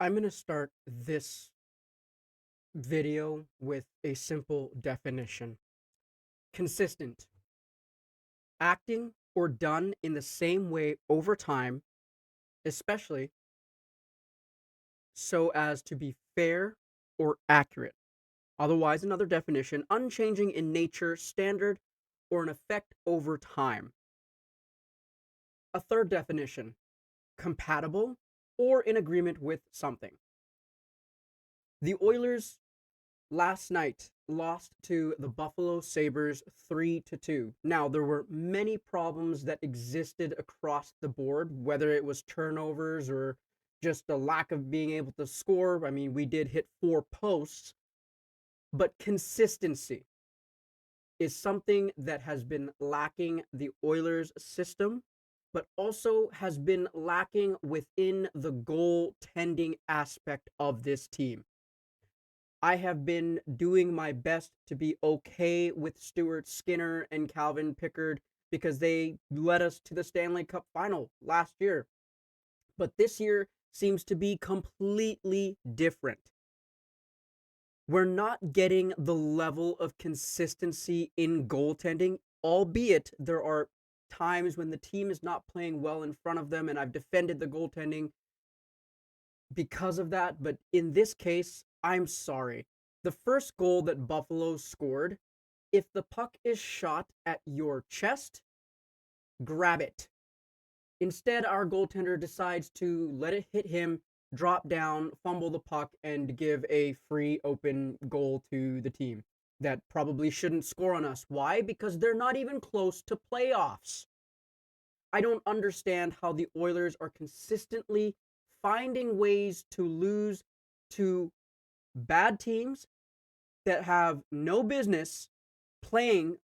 I'm going to start this video with a simple definition. Consistent. Acting or done in the same way over time, especially so as to be fair or accurate. Otherwise, another definition, unchanging in nature, standard, or an effect over time. A third definition, compatible or in agreement with something. The Oilers last night lost to the Buffalo Sabers 3-2. Now, there were many problems that existed across the board, whether it was turnovers or just a lack of being able to score. I mean, we did hit 4 posts, but consistency is something that has been lacking the Oilers system, but also has been lacking within the goaltending aspect of this team. I have been doing my best to be okay with Stuart Skinner and Calvin Pickard because they led us to the Stanley Cup final last year. But this year seems to be completely different. We're not getting the level of consistency in goaltending, albeit there are times when the team is not playing well in front of them, and I've defended the goaltending because of that. But in this case, I'm sorry. The first goal that Buffalo scored, if the puck is shot at your chest, grab it. Instead, our goaltender decides to let it hit him, drop down, fumble the puck, and give a free open goal to the team that probably shouldn't score on us. Why? Because they're not even close to playoffs. I don't understand how the Oilers are consistently finding ways to lose to bad teams that have no business playing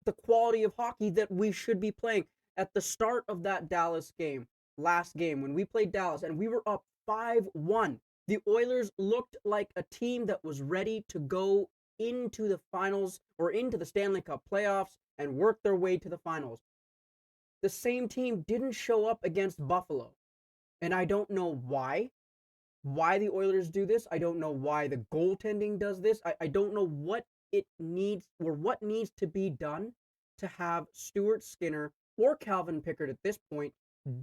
the quality of hockey that we should be playing. At the start of that Dallas game, last game, when we played Dallas and we were up 5-1, the Oilers looked like a team that was ready to go into the finals or into the Stanley Cup playoffs and work their way to the finals. The same team didn't show up against Buffalo, and I don't know why the Oilers do this. I don't know why the goaltending does this. I don't know what it needs or what needs to be done to have Stuart Skinner or Calvin Pickard at this point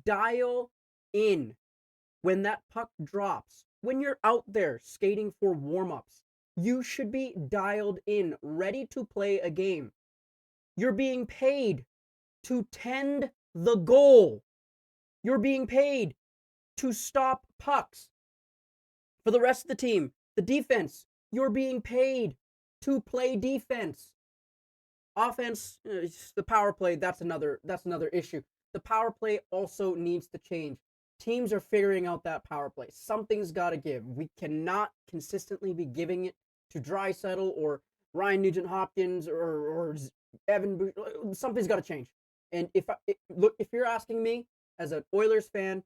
dial in when that puck drops. When you're out there skating for warm-ups, you should be dialed in, ready to play a game. You're being paid to tend the goal. You're being paid to stop pucks. For the rest of the team, the defense, you're being paid to play defense. Offense, the power play, that's another issue. The power play also needs to change. Teams are figuring out that power play. Something's got to give. We cannot consistently be giving it to Draisaitl or Ryan Nugent-Hopkins or Evan. Something's got to change. And if you're asking me as an Oilers fan,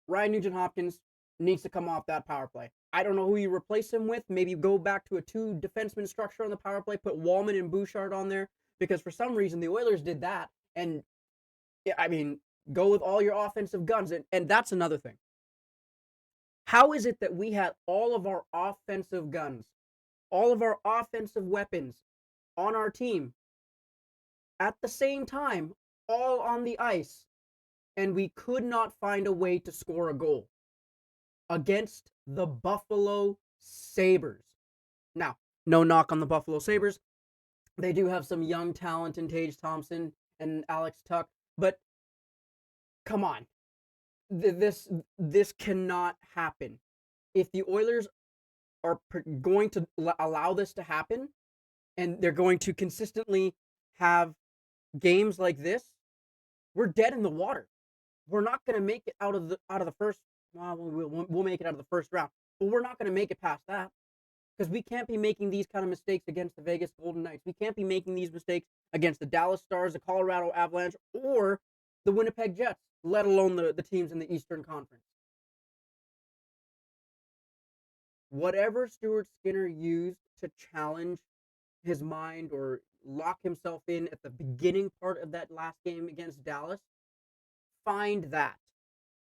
Ryan Nugent-Hopkins needs to come off that power play. I don't know who you replace him with. Maybe go back to a 2 defenseman structure on the power play, put Wallman and Bouchard on there, because for some reason the Oilers did that. And I mean, go with all your offensive guns. And that's another thing. How is it that we had all of our offensive guns, all of our offensive weapons on our team at the same time, all on the ice, and we could not find a way to score a goal against the Buffalo Sabers? Now, no knock on the Buffalo Sabers. They do have some young talent in Tage Thompson and Alex Tuck, but come on. This cannot happen. If the Oilers are going to allow this to happen and they're going to consistently have games like this, we're dead in the water. We're not going to make it out of the first. Well, we'll make it out of the first round, but we're not going to make it past that, because we can't be making these kind of mistakes against the Vegas Golden Knights. We can't be making these mistakes against the Dallas Stars, the Colorado Avalanche, or the Winnipeg Jets, let alone the teams in the Eastern Conference. Whatever Stuart Skinner used to challenge his mind or lock himself in at the beginning part of that last game against Dallas, find that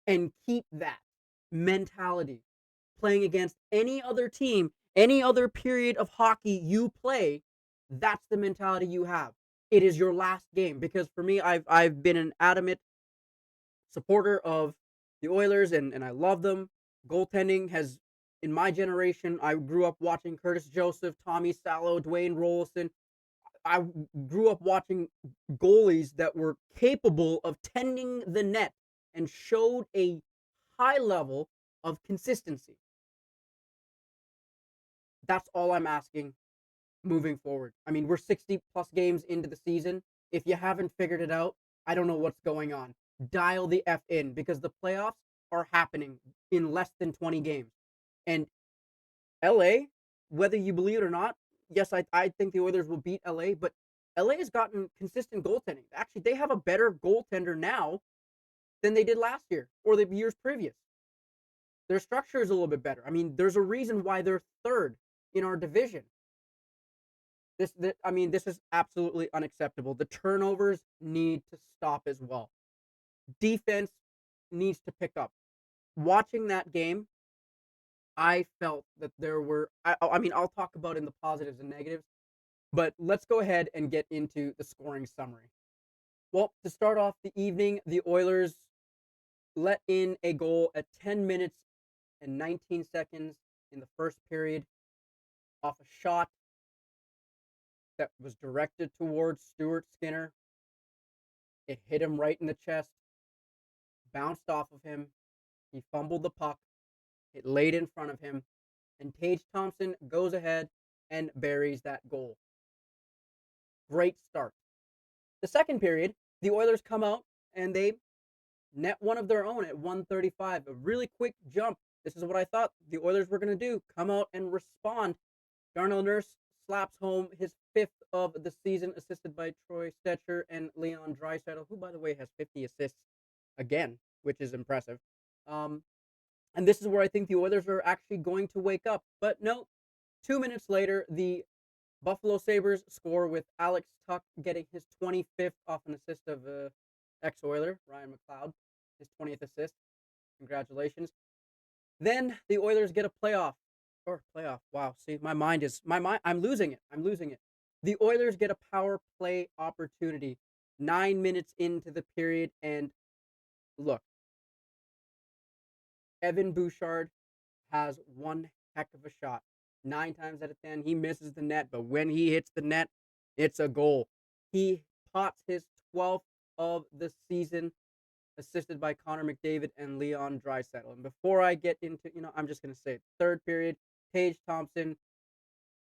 and keep that. mentality playing against any other team, any other period of hockey you play, that's the mentality you have. It is your last game because for me, I've been an adamant supporter of the Oilers and I love them. Goaltending has in my generation, I grew up watching Curtis Joseph, Tommy Salo, Dwayne Rolson. I grew up watching goalies that were capable of tending the net and showed a high level of consistency. That's all I'm asking moving forward. I mean, we're 60 plus games into the season. If you haven't figured it out, I don't know what's going on. Dial the F in because the playoffs are happening in less than 20 games. And LA, whether you believe it or not, yes, I think the Oilers will beat LA, but LA has gotten consistent goaltending. Actually, they have a better goaltender now than they did last year or the years previous. Their structure is a little bit better. I mean, there's a reason why they're third in our division. I mean, this is absolutely unacceptable. The turnovers need to stop as well. Defense needs to pick up. Watching that game, I felt that there were. I mean, I'll talk about in the positives and negatives, but let's go ahead and get into the scoring summary. Well, to start off the evening, the Oilers let in a goal at 10 minutes and 19 seconds in the first period off a shot that was directed towards Stuart Skinner. It hit him right in the chest, bounced off of him. He fumbled the puck. It laid in front of him, and Tage Thompson goes ahead and buries that goal. Great start. The second period, the Oilers come out and they net one of their own at 135. A really quick jump. This is what I thought the Oilers were going to do. Come out and respond. Darnell Nurse slaps home his fifth of the season, assisted by Troy Stetcher and Leon Draisaitl, who, by the way, has 50 assists again, which is impressive. And this is where I think the Oilers are actually going to wake up. But no, 2 minutes later, the Buffalo Sabers score with Alex Tuck getting his 25th off an assist of ex-Oiler, Ryan McLeod, his 20th assist. Congratulations. Then the Oilers get a playoff. Wow. See, I'm losing it. The Oilers get a power play opportunity 9 minutes into the period. And look, Evan Bouchard has one heck of a shot. 9 times out of 10, he misses the net, but when he hits the net, it's a goal. He pots his 12th of the season, assisted by Connor McDavid and Leon Draisaitl. And before I get into, I'm just going to say it. Third period, Tage Thompson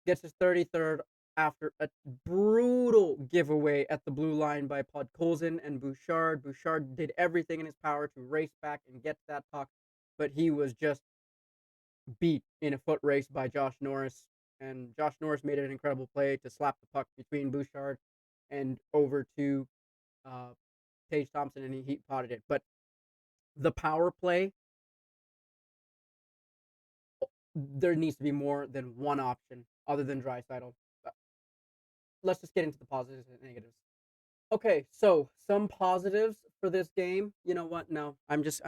gets his 33rd after a brutal giveaway at the blue line by Podkolzin and Bouchard. Bouchard did everything in his power to race back and get that puck, but he was just beat in a foot race by Josh Norris. And Josh Norris made an incredible play to slap the puck between Bouchard and over to Tage Thompson, and he potted it. But the power play, there needs to be more than one option other than Draisaitl. Let's just get into the positives and negatives. Okay, so some positives for this game. You know what? No, I'm just.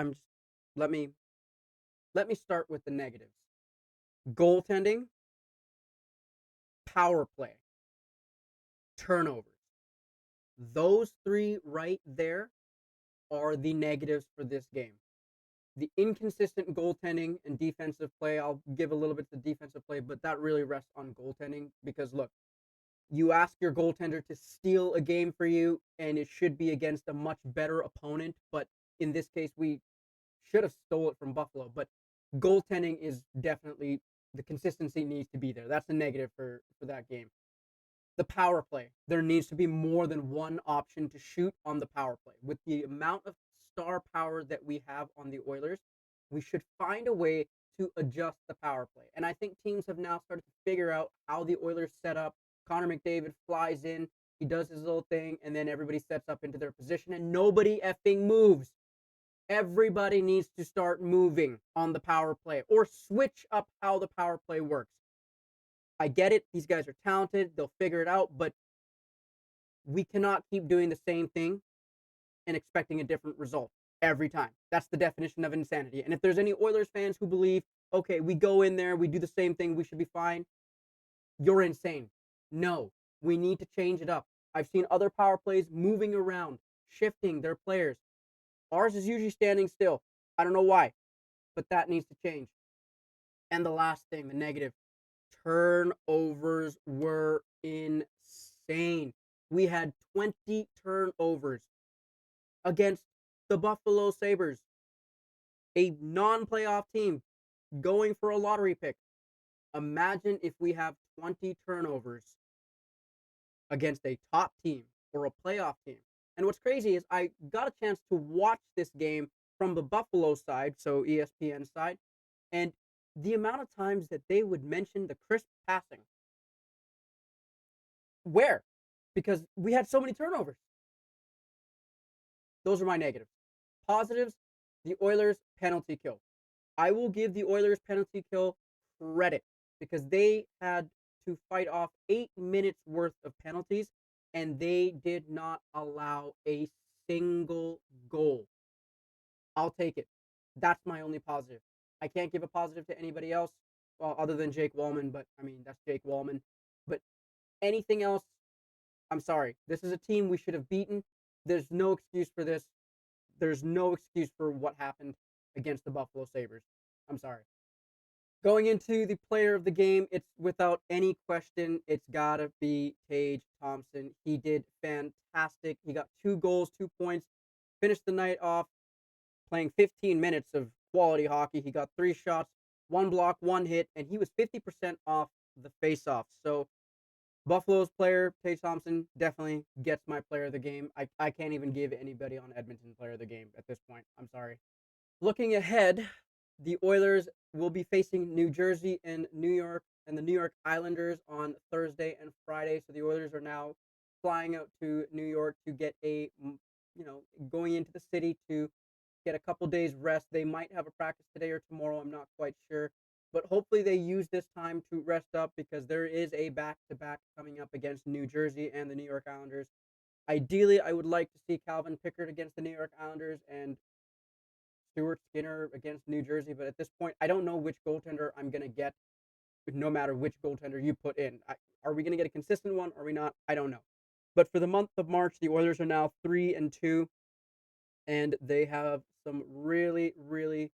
Let me start with the negatives. Goaltending, power play, turnovers. Those three right there are the negatives for this game. The inconsistent goaltending and defensive play, I'll give a little bit to defensive play, but that really rests on goaltending because look, you ask your goaltender to steal a game for you, and it should be against a much better opponent. But in this case, we should have stole it from Buffalo. But goaltending is definitely the consistency needs to be there. That's the negative for that game. The power play. There needs to be more than one option to shoot on the power play. With the amount of star power that we have on the Oilers, we should find a way to adjust the power play. And I think teams have now started to figure out how the Oilers set up. Connor McDavid flies in, he does his little thing, and then everybody sets up into their position, and nobody effing moves. Everybody needs to start moving on the power play or switch up how the power play works. I get it. These guys are talented. They'll figure it out, but we cannot keep doing the same thing and expecting a different result. every time. That's the definition of insanity. And if there's any Oilers fans who believe, okay, we go in there, we do the same thing, we should be fine, you're insane. No, we need to change it up. I've seen other power plays moving around, shifting their players. Ours is usually standing still. I don't know why, but that needs to change. And the last thing, the negative, turnovers were insane. We had 20 turnovers against the Buffalo Sabers, a non playoff team going for a lottery pick. Imagine if we have 20 turnovers against a top team or a playoff team. And what's crazy is I got a chance to watch this game from the Buffalo side, so ESPN side, and the amount of times that they would mention the crisp passing. Where? Because we had so many turnovers. Those are my negatives. Positives, the Oilers penalty kill. I will give the Oilers penalty kill credit because they had to fight off 8 minutes worth of penalties and they did not allow a single goal. I'll take it. That's my only positive. I can't give a positive to anybody else, well, other than Jake Wallman, but I mean, that's Jake Wallman. But anything else, I'm sorry. This is a team we should have beaten. There's no excuse for this. There's no excuse for what happened against the Buffalo Sabres. I'm sorry. Going into the player of the game, it's without any question, it's got to be Tage Thompson. He did fantastic. He got 2 goals, 2 points, finished the night off playing 15 minutes of quality hockey. He got 3 shots, 1 block, 1 hit, and he was 50% off the faceoff. So Buffalo's player, Tage Thompson, definitely gets my player of the game. I can't even give anybody on Edmonton player of the game at this point. I'm sorry. Looking ahead, the Oilers will be facing New Jersey and New York and the New York Islanders on Thursday and Friday. So the Oilers are now flying out to New York to get going into the city to get a couple days rest. They might have a practice today or tomorrow. I'm not quite sure. But hopefully they use this time to rest up because there is a back-to-back coming up against New Jersey and the New York Islanders. Ideally, I would like to see Calvin Pickard against the New York Islanders and Stuart Skinner against New Jersey, but at this point, I don't know which goaltender I'm going to get, no matter which goaltender you put in. Are we going to get a consistent one? Or are we not? I don't know. But for the month of March, the Oilers are now 3-2, and they have some really, really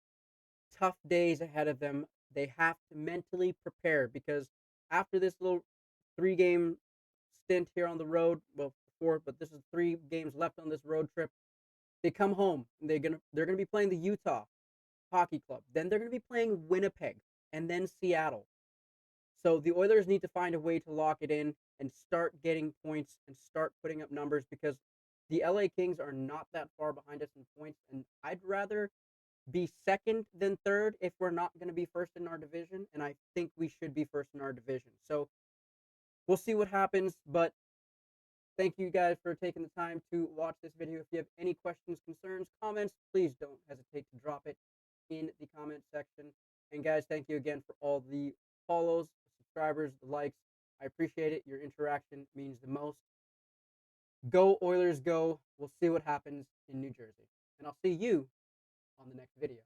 tough days ahead of them. They have to mentally prepare because after this little 3-game stint here on the road, well, 4, but this is 3 games left on this road trip. They come home. And they're gonna be playing the Utah Hockey Club. Then they're gonna be playing Winnipeg and then Seattle. So the Oilers need to find a way to lock it in and start getting points and start putting up numbers because the LA Kings are not that far behind us in points, and I'd rather be second than third if we're not going to be first in our division, and I think we should be first in our division. So we'll see what happens, but thank you guys for taking the time to watch this video. If you have any questions, concerns, comments, please don't hesitate to drop it in the comment section. And guys, thank you again for all the follows, the subscribers, the likes. I appreciate it. Your interaction means the most. Go Oilers, go. We'll see what happens in New Jersey. And I'll see you on the next video.